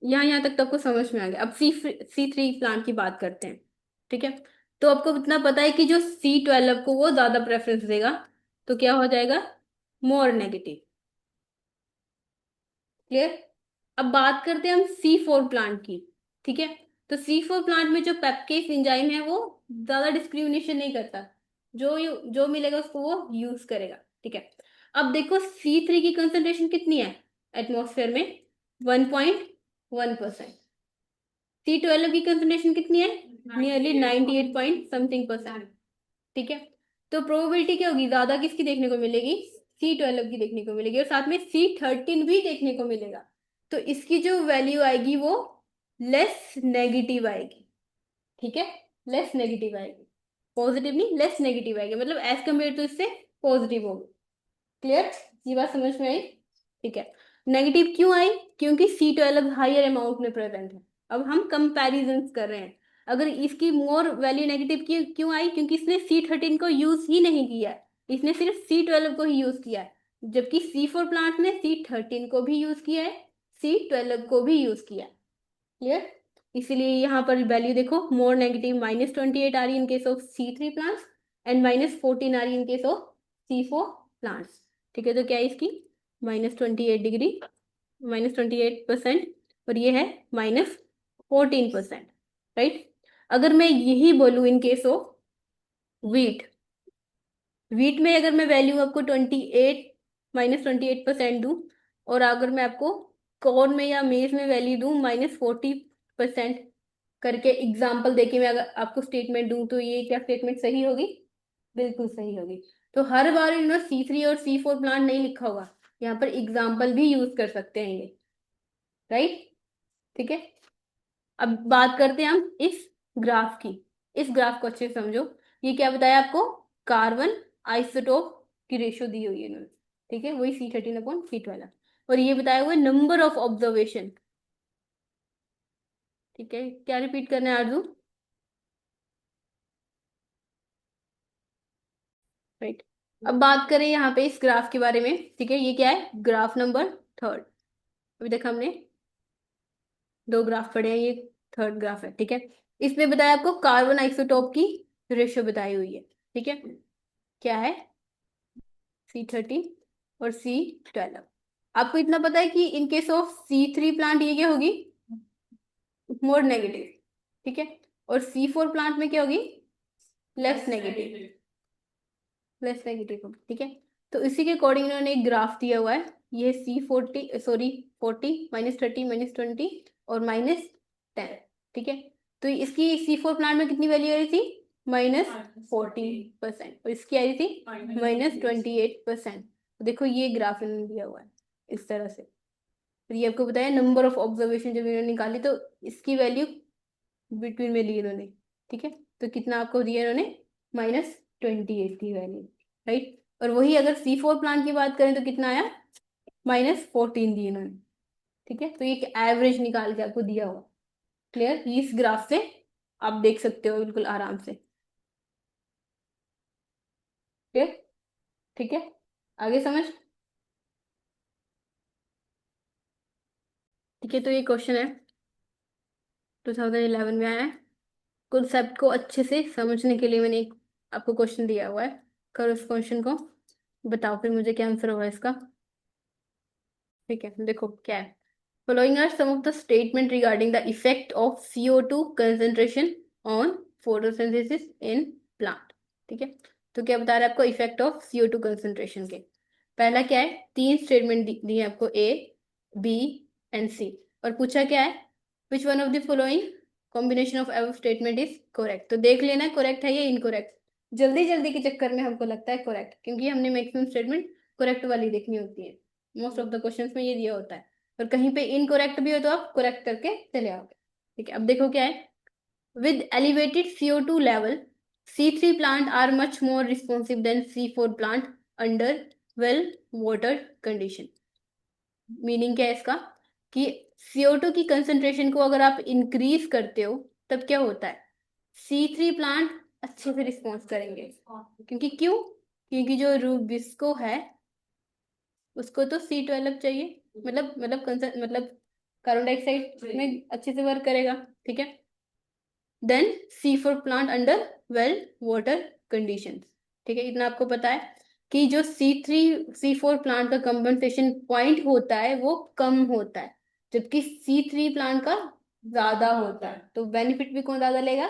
यहाँ तक तो आपको समझ में आ गया। अब C3 प्लांट की बात करते हैं, ठीक है। तो आपको इतना पता है कि जो C12 को वो ज्यादा प्रेफरेंस देगा, तो क्या हो जाएगा, मोर नेगेटिव। क्लियर। अब बात करते हैं हम C4 प्लांट की, ठीक है। तो C4 प्लांट में जो पेप्केस एंजाइम है वो ज्यादा डिस्क्रिमिनेशन नहीं करता, जो मिलेगा उसको वो यूज करेगा, ठीक है। अब देखो C3 की कंसंट्रेशन कितनी है एटमॉस्फेयर में, 1.1%। C12 की कंसंट्रेशन कितनी है, नियरली 98 पॉइंट समथिंग परसेंट, ठीक है। तो प्रोबेबिलिटी क्या होगी, ज्यादा किसकी देखने को मिलेगी, C12 की देखने को मिलेगी, और साथ में C13 भी देखने को मिलेगा। तो इसकी जो वैल्यू आएगी वो लेस नेगेटिव आएगी, ठीक है। लेस नेगेटिव आएगी, पॉजिटिव नहीं, लेस नेगेटिव आएगी, मतलब एज कम्पेयर टू इससे पॉजिटिव होगी। क्लियर, ये बात समझ में आई, ठीक है। नेगेटिव क्यों आई, क्योंकि C12 हायर अमाउंट में प्रेजेंट है। अब हम कंपैरिजन कर रहे हैं, अगर इसकी मोर वैल्यू नेगेटिव क्यों आई, क्योंकि इसने C13 को यूज ही नहीं किया है, इसने सिर्फ C12 को ही यूज किया है, जबकि C4 प्लांट ने C13 को भी यूज किया है, C12 को भी यूज किया है। क्लियर, इसीलिए यहाँ पर वैल्यू देखो, मोर नेगेटिव -28 आ रही इन case of C3 plants and -14 आ रही इन केस ऑफ C4 प्लांट्स, ठीक है। तो क्या है इसकी, -28 डिग्री, -28%, और ये है -14%, राइट। अगर मैं यही बोलूँ इन केस ऑफ वीट, वीट में अगर मैं वैल्यू आपको 28 दूं, और अगर मैं आपको कॉर्न में या मेज में वैल्यू दूं -40% करके एग्जाम्पल देके मैं अगर आपको स्टेटमेंट दूं, तो ये क्या स्टेटमेंट सही होगी, बिल्कुल सही होगी। तो हर बार इन्होंने C3 और C4 प्लांट नहीं लिखा होगा, यहाँ पर एग्जाम्पल भी यूज कर सकते हैं ये, राइट, ठीक है। अब बात करते हैं हम इस ग्राफ की, इस ग्राफ को अच्छे से समझो। ये क्या बताया आपको, कार्बन आइसोटोप की रेशियो दी हुई है इन्होंने, ठीक है, वही C13/C12, और ये बताया हुआ है नंबर ऑफ ऑब्जर्वेशन, ठीक है। क्या रिपीट करना है आरजू, राइट। अब बात करें यहाँ पे इस ग्राफ के बारे में, ठीक है, ये क्या है, ग्राफ नंबर 3। अभी तक हमने 2 ग्राफ पढ़े हैं, ये 3rd ग्राफ है, ठीक है। इसमें बताया आपको कार्बन आइसोटोप की रेशियो बताई हुई है, ठीक है, क्या है, C13 और C12। आपको इतना पता है कि इन केस ऑफ C3 प्लांट ये क्या होगी, मोर नेगेटिव, ठीक है, और C4 प्लांट में क्या होगी, लेस नेगेटिव, लेस नेगेटिव होगी, ठीक है। तो इसी के अकॉर्डिंग इन्होंने एक ग्राफ दिया हुआ है, ये C40 सॉरी 40 -30 -20 और -10, ठीक है। तो इसकी C4 प्लांट में कितनी वैल्यू आ रही थी, -14%, और इसकी आ रही थी -28%। देखो ये ग्राफ इन्होंने दिया हुआ है इस तरह से, फिर ये आपको बताया नंबर ऑफ ऑब्जर्वेशन जब इन्होंने निकाली, तो इसकी वैल्यू बिटवीन में ली इन्होंने, ठीक है। तो कितना आपको दिया इन्होंने, -28 की वैल्यू, राइट। और वही अगर C4 प्लांट की बात करें तो कितना आया, -14 दी इन्होंने, ठीक है। तो ये एक एवरेज निकाल के आपको दिया हुआ, क्लियर, इस ग्राफ से आप देख सकते हो बिल्कुल आराम से, क्लियर, ठीक है। आगे समझ, ठीक है। तो ये क्वेश्चन है 2011 में आया है। कॉन्सेप्ट को अच्छे से समझने के लिए मैंने एक आपको क्वेश्चन दिया हुआ है, करो इस क्वेश्चन को, बताओ फिर मुझे क्या आंसर होगा इसका, ठीक है। देखो क्या है, following are some of the statement regarding the effect of CO2 concentration on photosynthesis in plant, ठीक है। तो क्या बता रहा है आपको, इफेक्ट ऑफ CO2 कंसेंट्रेशन के, पहला क्या है, 3 स्टेटमेंट दिए हैं आपको, A B एंड C, और पूछा क्या है, which one of the following combination of एव स्टेटमेंट इज करेक्ट। तो देख लेना करेक्ट है या इनकरेक्ट, जल्दी जल्दी के चक्कर में हमको लगता है करेक्ट, क्योंकि हमने मैक्सिमम स्टेटमेंट करेक्ट वाली देखनी होती है, मोस्ट ऑफ द क्वेश्चंस में ये दिया होता है, और कहीं पे इनकरेक्ट भी हो तो आप करेक्ट करके चले आओगे, ठीक है। अब देखो क्या है, with elevated CO2 level C3 plant are much more responsive than C4 plant under well watered condition. Meaning क्या है इसका, कि CO2 की कंसेंट्रेशन को अगर आप इंक्रीज करते हो तब क्या होता है, C3 प्लांट अच्छे से रिस्पॉन्स करेंगे, क्योंकि क्यों, क्योंकि जो रूबिस्को है उसको तो C12 चाहिए, मतलब कार्बन डाइऑक्साइड में अच्छे से वर्क करेगा, ठीक है। Then C4 plant under well water conditions, ठीक है। इतना आपको पता है कि जो C4 प्लांट का कंपनसेशन पॉइंट होता है वो कम होता है, जबकि C3 प्लांट का ज्यादा होता है। तो बेनिफिट भी कौन ज्यादा लेगा?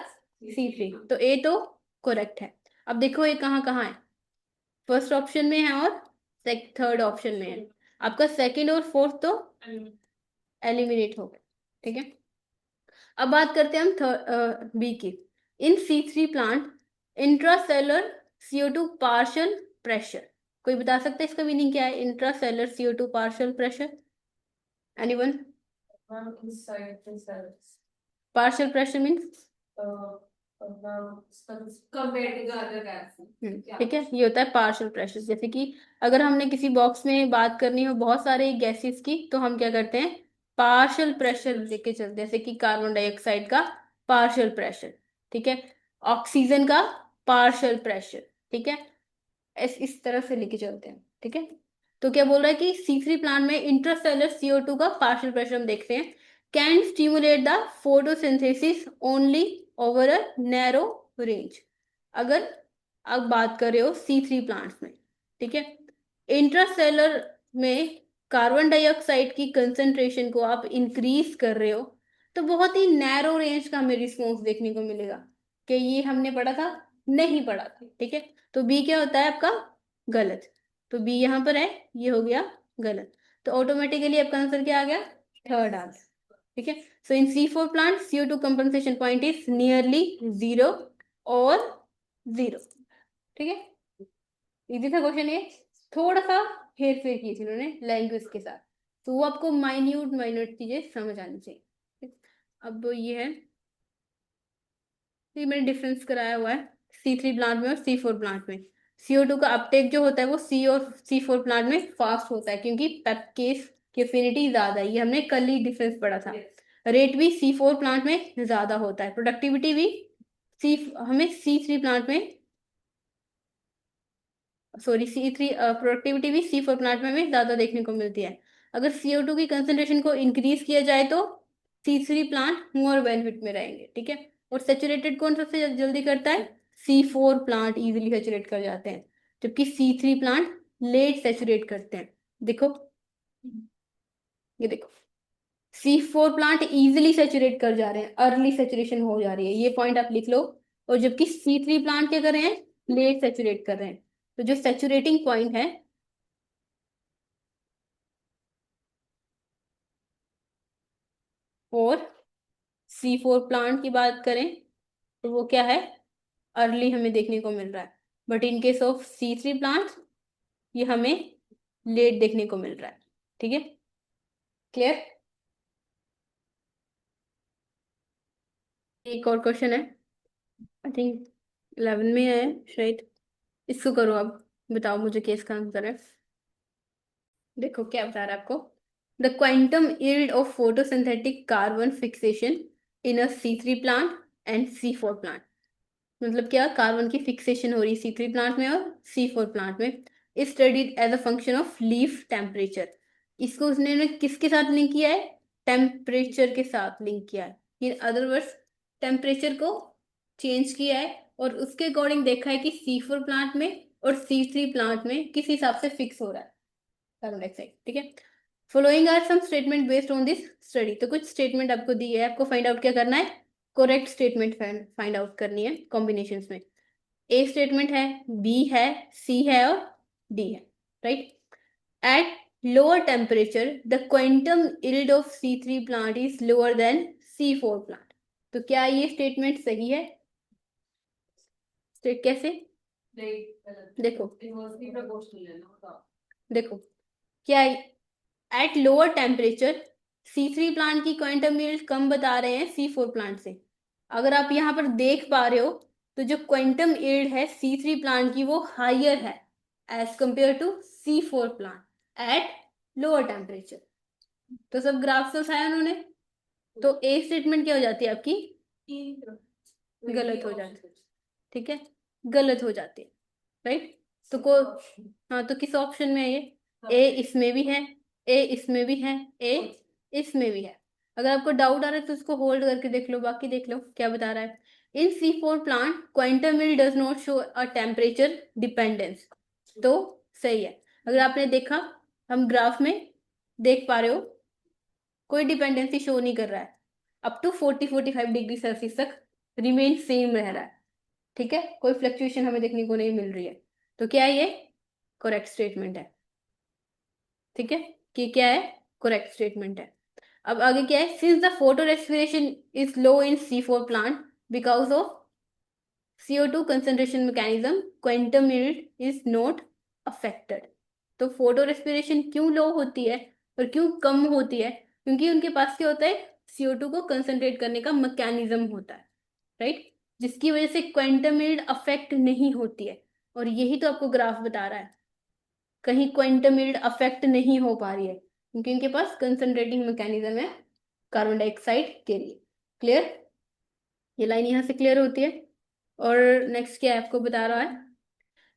C3। तो ए तो करेक्ट है। अब देखो ये कहाँ कहाँ है, फर्स्ट ऑप्शन में है और थर्ड ऑप्शन में है। आपका सेकंड और फोर्थ तो एलिमिनेट हो गए, ठीक है। अब बात करते हैं हम बी की। इन C3 plant intracellular CO2 partial pressure, कोई बता सकता है इसका मीनिंग क्या है? Intracellular CO2 partial pressure, anyone? inside the cells. Partial pressure means Compared to the other gases. ठीक है, ये होता है पार्शियल प्रेशर। जैसे कि अगर हमने किसी बॉक्स में बात करनी हो बहुत सारे गैसेस की, तो हम क्या करते हैं? पार्शियल प्रेशर लेके चलते हैं। जैसे कि कार्बन डाइऑक्साइड का पार्शियल प्रेशर, ठीक है, ऑक्सीजन का पार्शियल प्रेशर, ठीक है, इस तरह से लेके चलते हैं, ठीक है। तो क्या बोल रहा है कि C3 प्लांट में इंट्रासेलर CO2 का पार्शियल प्रेशर हम देखते हैं, can stimulate the photosynthesis only over a narrow range. अगर आप बात कर रहे हो C3 प्लांट्स में, ठीक है, इंट्रासेलर में कार्बन डाइऑक्साइड की कंसंट्रेशन को आप इंक्रीज कर रहे हो, तो बहुत ही नैरो रेंज का हमें रिस्पॉन्स देखने को मिलेगा। कि ये हमने पढ़ा था? नहीं पढ़ा था, ठीक है। तो बी क्या होता है आपका? गलत। तो बी यहाँ पर है, ये हो गया गलत। तो ऑटोमेटिकली आपका आंसर क्या आ गया? थर्ड आ गया, ठीक है। सो इन C4 plant CO2 compensation point is nearly 0 और 0, ठीक है। इजी था क्वेश्चन ये, थोड़ा सा हेर फेर की थी उन्होंने लैंग्वेज के साथ, तो वो आपको माइन्यूट माइन्यूट चीजें समझ आनी चाहिए, ठीक? अब ये है, ये मैंने डिफरेंस कराया हुआ है C3 प्लांट में और C4 प्लांट में। CO2 का अपटेक जो होता है वो C और C4 प्लांट में फास्ट होता है, क्योंकि पेप्केस की एफिनिटी ज्यादा है। ये हमने कल ही डिफरेंस पढ़ा था। रेट भी C4 प्लांट में ज्यादा होता है, प्रोडक्टिविटी भी हमें C3 प्लांट में, सॉरी C3 प्रोडक्टिविटी भी C4 प्लांट में हमें ज्यादा देखने को मिलती है। अगर CO2 की कंसेंट्रेशन को इंक्रीज किया जाए तो C3 प्लांट मोर बेनिफिट में रहेंगे, ठीक है। और सेचुरेटेड कौन सबसे जल्दी करता है? C4 प्लांट इजीली सेचुरेट कर जाते हैं, जबकि C3 प्लांट लेट सेचुरेट करते हैं। देखो, ये देखो, C4 प्लांट इजीली सेचुरेट कर जा रहे हैं, अर्ली सेचुरेशन हो जा रही है, ये पॉइंट आप लिख लो। और जबकि C3 प्लांट क्या कर रहे हैं? लेट सेचुरेट कर रहे हैं। तो जो सेचुरेटिंग पॉइंट है, और C4 प्लांट की बात करें तो वो क्या है? अर्ली हमें देखने को मिल रहा है। But in case of C3 plant ये हमें लेट देखने को मिल रहा है, ठीक है। क्लियर? एक और क्वेश्चन है, आई थिंक 11 में है शायद, इसको करो अब, बताओ मुझे केस का आंसर है। देखो क्या बता रहा है आपको, the quantum yield of photosynthetic carbon fixation in a C3 plant and C4 plant. मतलब क्या, कार्बन की फिक्सेशन हो रही C3 प्लांट में और C4 प्लांट में, is studied as a function of leaf temperature. इसको उसने किसके साथ लिंक किया है? टेम्परेचर के साथ लिंक किया है। इन अदर वर्ड्स, टेम्परेचर को चेंज किया है और उसके अकॉर्डिंग देखा है कि C4 प्लांट में और C3 प्लांट में किस हिसाब से फिक्स हो रहा है कार्बन डाइऑक्साइड, ठीक है। Following are some statement based on this study. तो कुछ स्टेटमेंट आपको दी है, आपको फाइंड आउट क्या करना है? करेक्ट स्टेटमेंट फाइंड आउट करनी है कॉम्बिनेशंस में। ए स्टेटमेंट है, बी है, सी है और डी है, right. Eight lower temperature the quantum yield of C3 plant is lower than C4 plant. तो क्या ये स्टेटमेंट सही है? स्टेट कैसे? देखो, देखो क्या, eight lower temperature C3 plant की क्वांटम यील्ड कम बता रहे हैं C4 प्लांट से। अगर आप यहाँ पर देख पा रहे हो तो जो क्वांटम यील्ड है C3 प्लांट की वो हायर है as compare to C4 plant at lower temperature. तो सब ग्राफ से उठाया उन्होंने, तो ए स्टेटमेंट क्या हो जाती है आपकी? गलत हो जाती है, ठीक है, गलत हो जाती है, राइट। तो को हाँ, तो किस ऑप्शन में है ये? ए इसमें भी है, ए इसमें भी है, ए इसमें भी है। अगर आपको डाउट आ रहा है तो उसको होल्ड करके देख लो, बाकी देख लो क्या बता रहा है। इन C4 plant quantum mill does not show a temperature dependence. तो सही है। अगर आपने देखा, हम ग्राफ में देख पा रहे हो, कोई डिपेंडेंसी शो नहीं कर रहा है। अप टू 40-45 डिग्री सेल्सियस तक रिमेन सेम रह रहा है। ठीक है, कोई फ्लक्चुएशन हमें देखने को नहीं मिल रही है। तो क्या है ये? करेक्ट स्टेटमेंट है। ठीक है, कि क्या है? करेक्ट स्टेटमेंट है। अब आगे क्या है? Since the photo respiration is low in C4 plant because of CO2 concentration mechanism, quantum yield is not affected. तो फोटो रेस्पिरेशन क्यों लो होती है और क्यों कम होती है? क्योंकि उनके पास क्या होता है? CO2 को कंसंट्रेट करने का मैकेनिज्म होता है, राइट, जिसकी वजह से क्वांटम यील्ड अफेक्ट नहीं होती है। और यही तो आपको ग्राफ बता रहा है, कहीं क्वांटम यील्ड अफेक्ट नहीं हो पा रही है क्योंकि इनके पास कंसंट्रेटिंग मैकेनिज्म है कार्बन डाइऑक्साइड के लिए। क्लियर? ये लाइन यहाँ से क्लियर होती है। और नेक्स्ट क्या है आपको बता रहा है?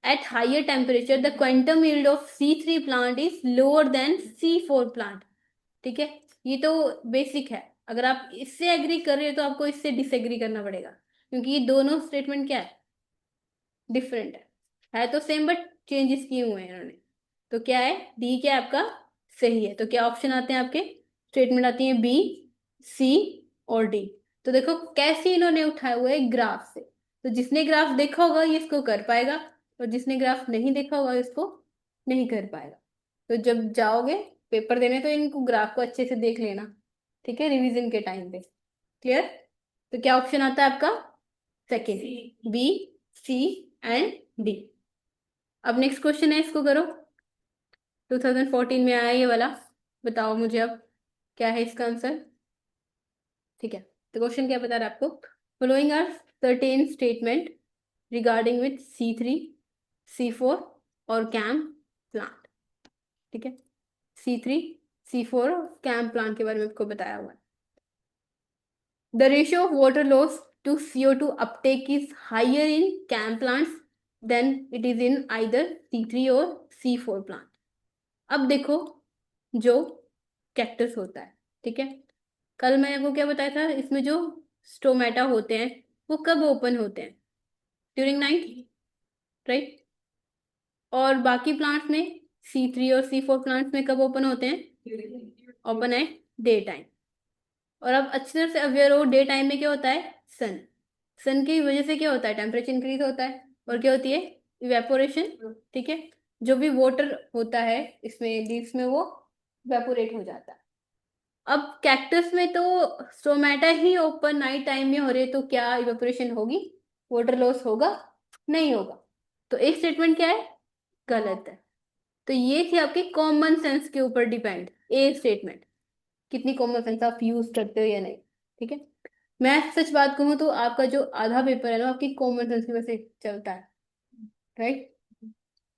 At higher temperature the quantum yield of C3 plant is lower than C4 plant. ठीक है, ये तो बेसिक है। अगर आप इससे एग्री कर रहे हो तो आपको इससे डिसएग्री करना पड़ेगा, क्योंकि ये दोनों स्टेटमेंट क्या है? डिफरेंट है तो सेम बट चेंजेस किए हुए हैं इन्होंने। तो क्या है? डी क्या है आपका? सही है। तो क्या ऑप्शन आते हैं आपके? स्टेटमेंट आती है बी, सी और डी। तो देखो कैसे इन्होंने उठाए हुए हैं ग्राफ से। तो जिसने ग्राफ देखा होगा ये इसको कर पाएगा, और जिसने ग्राफ नहीं देखा होगा इसको नहीं कर पाएगा। तो जब जाओगे पेपर देने तो इनको ग्राफ को अच्छे से देख लेना, ठीक है, रिवीजन के टाइम पे। क्लियर? तो क्या ऑप्शन आता है आपका? Second, B, C and D. अब नेक्स्ट क्वेश्चन है, इसको करो। 2014 में आया ये वाला, बताओ मुझे अब क्या है इसका आंसर। ठीक है, तो क्वेश्चन क्या बता रहा है आपको? Following are certain statement regarding with C3, C4 और कैम प्लांट। ठीक है, C3, C4 और कैम प्लांट के बारे में आपको बताया हुआ है। The ratio of water loss to CO2 uptake is higher in CAM plants than it is in either C3 और C4 plant. अब देखो, जो कैक्टस होता है, ठीक है, कल मैंने आपको क्या बताया था, इसमें जो स्टोमेटा होते हैं वो कब ओपन होते हैं? During night, right. और बाकी प्लांट्स में, C3 और C4 प्लांट्स में कब ओपन होते हैं? ओपन है डे टाइम। और अब अच्छी तरह से अवेयर हो, डे टाइम में क्या होता है? सन, सन की वजह से क्या होता है? टेम्परेचर इंक्रीज होता है। और क्या होती है? इवेपोरेशन। ठीक है, जो भी वाटर होता है इसमें लीव्स में वो इवेपोरेट हो जाता है। अब कैक्टस में तो स्टोमेटा ही ओपन नाइट टाइम में हो रहे, तो क्या इवेपोरेशन होगी? वाटर लॉस होगा? नहीं होगा। तो एक स्टेटमेंट क्या है? गलत है। तो ये थी आपकी कॉमन सेंस के ऊपर डिपेंड, ए स्टेटमेंट, कितनी कॉमन सेंस आप यूज करते हो या नहीं। ठीक है, मैं सच बात कहूँ तो आपका जो आधा पेपर है ना आपकी कॉमन सेंस की वजह से चलता है, राइट,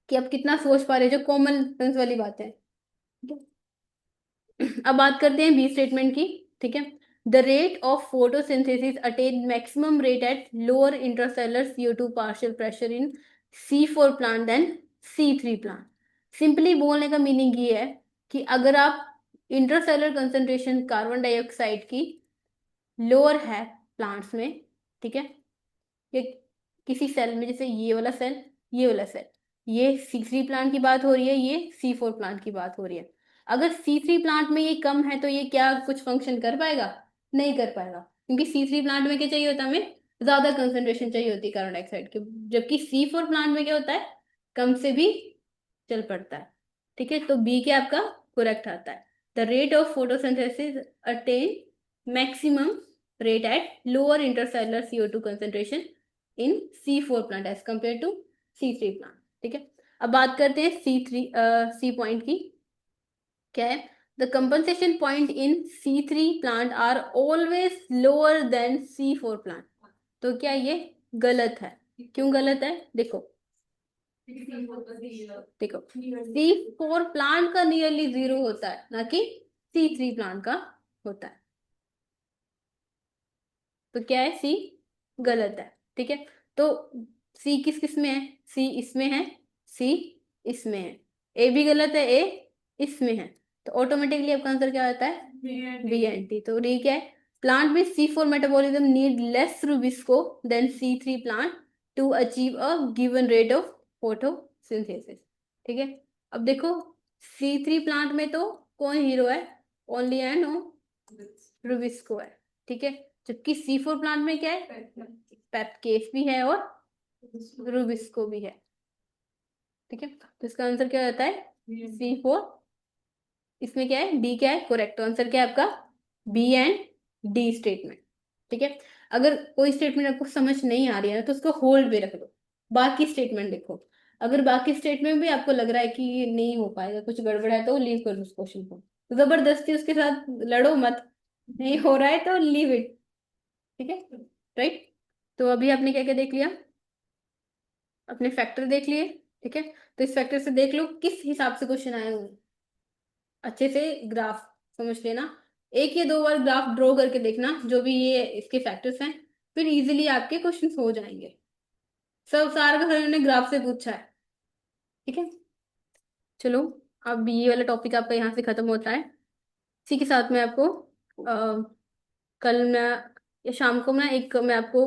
कि आप कितना सोच पा रहे हो, जो कॉमन सेंस वाली बात है। ठीक है? अब बात करते हैं बी स्टेटमेंट की। ठीक है, the rate of photosynthesis attain maximum rate at lower intracellular CO2 partial pressure in C4 plant than C3 plant. Simply बोलने का मीनिंग ये है कि अगर आप इंट्रासेलुलर कंसंट्रेशन कार्बन डाइऑक्साइड की लोअर है प्लांट्स में, ठीक है, ये किसी सेल में, जैसे ये वाला सेल, ये वाला सेल, ये C3 प्लांट की बात हो रही है, ये C4 प्लांट की बात हो रही है। अगर C3 प्लांट में ये कम है तो ये क्या कुछ फंक्शन कर पाएगा? नहीं कर पाएगा, क्योंकि C3 प्लांट में क्या चाहिए होता है? हमें ज्यादा कंसंट्रेशन चाहिए होती है कार्बन डाइऑक्साइड की, जबकि C4 प्लांट में क्या होता है? कम से भी चल पड़ता है। ठीक है, तो बी क्या आपका करेक्ट आता है? The rate of photosynthesis attain maximum rate at lower intercellular CO2 concentration in C4 plant as compared to C3 plant। ठीक है, अब बात करते हैं C पॉइंट की। क्या है? The compensation point in C3 plant are always lower than C4 plant. तो क्या ये गलत है? क्यों गलत है? देखो, देखो, C4 प्लांट का नियरली 0 होता है, ना कि C3 प्लांट का होता है। तो क्या है? सी गलत है। ठीक है, तो सी किस किस में है? सी इसमें है, सी इसमें है, ए भी गलत है, ए इसमें है, तो ऑटोमेटिकली आपका आंसर क्या आता है? B and T. तो डी क्या है? प्लांट में C4 metabolism need less rubisco than C3 plant to achieve a given rate of photosynthesis. ठीक है, अब देखो C3 प्लांट में तो कौन हीरो है? ओनली एंड रुबिस्को है। ठीक है, जबकि C4 प्लांट में क्या है? पेपकेस भी है और रुबिस्को भी है। ठीक है, तो इसका आंसर क्या होता है? C4। इसमें क्या है? डी क्या है? करेक्ट आंसर क्या है आपका? B and D statement. ठीक है, अगर कोई स्टेटमेंट आपको समझ नहीं आ रही है तो उसको होल्ड पे रख दो, बाकी स्टेटमेंट देखो। अगर बाकी स्टेटमेंट भी आपको लग रहा है कि ये नहीं हो पाएगा, कुछ गड़बड़ है, तो लीव कर दो उस क्वेश्चन को, तो जबरदस्ती उसके साथ लड़ो मत, नहीं हो रहा है तो लीव इट। ठीक है, राइट। तो अभी आपने क्या क्या देख लिया? अपने फैक्टर देख लिए। ठीक है, तो इस फैक्टर से देख लो किस हिसाब से क्वेश्चन आए होंगे। अच्छे से ग्राफ समझ लेना, एक या दो बार ग्राफ ड्रॉ करके देखना जो भी ये इसके फैक्टर्स हैं, फिर इजीली आपके क्वेश्चंस हो जाएंगे। सब सारा का सारा ने ग्राफ से पूछा है। ठीक है, चलो, अब ये वाला टॉपिक आपका यहाँ से खत्म होता है। इसी के साथ में आपको कल मैं या शाम को मैं आपको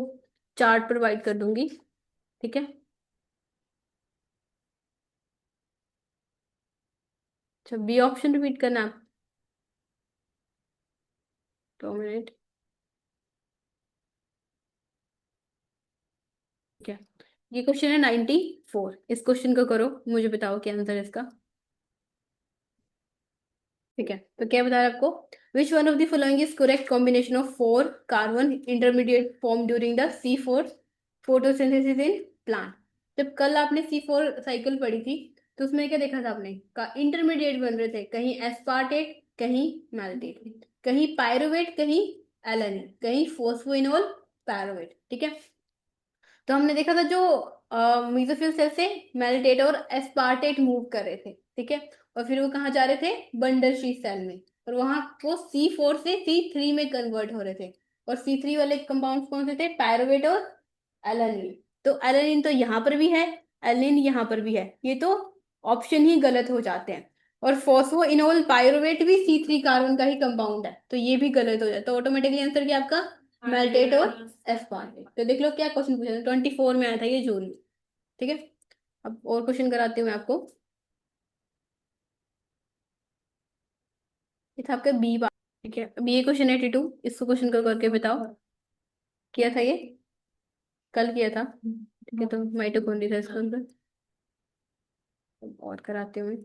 चार्ट प्रोवाइड कर दूंगी। ठीक है, अच्छा, बी ऑप्शन रिपीट करना आप। 2 मिनट। ठीक है, ये क्वेश्चन है 94। इस क्वेश्चन को करो, मुझे बताओ क्या आंसर है इसका। ठीक है, तो क्या बता रहा है आपको? Which one of the following is correct combination of 4 carbon intermediate form during the C4 photosynthesis in plant. जब कल आपने C4 साइकिल पढ़ी थी, तो उसमें क्या देखा था आपने? का इंटरमीडिएट बन रहे थे, कहीं एस्पार्टेट, कहीं मैल्टेट, कहीं पायरुवेट, कहीं एलानिन, कहीं फोस्फोइनोल पैरुवेट। ठीक है, तो हमने देखा था जो मीसोफिल सेल से मैलिटेट और एस्पार्टेट मूव कर रहे थे। ठीक है, और फिर वो कहाँ जा रहे थे? बंडल शीट सेल में, और वहां वो C4 से C3 में कन्वर्ट हो रहे थे। और C3 वाले कंपाउंड्स कौन से थे? पायरुवेट और एलानिन। तो एलानिन तो यहाँ पर भी है, एलानिन यहाँ पर भी है, ये तो ऑप्शन ही गलत हो जाते हैं। और फॉस्फोइनोल पायरुवेट भी C3 कार्बन का ही कंपाउंड है, तो ये भी गलत हो जाता है। तो ऑटोमेटिकली आंसर क्या आपका? मेल्टेट और एस्पार्टेट। तो देख लो क्या क्वेश्चन पूछा था, 24 में आया था ये जून में। ठीक है, अब और क्वेश्चन कराती हूँ मैं आपको। ये था आपका बी बार। ठीक है, अब ये क्वेश्चन 82, इसको क्वेश्चन को करके बताओ। किया था ये? कल किया था। ठीक है, तो माइटोकॉन्ड्रिया था इसके अंदर। अब और कराती हूँ मैं।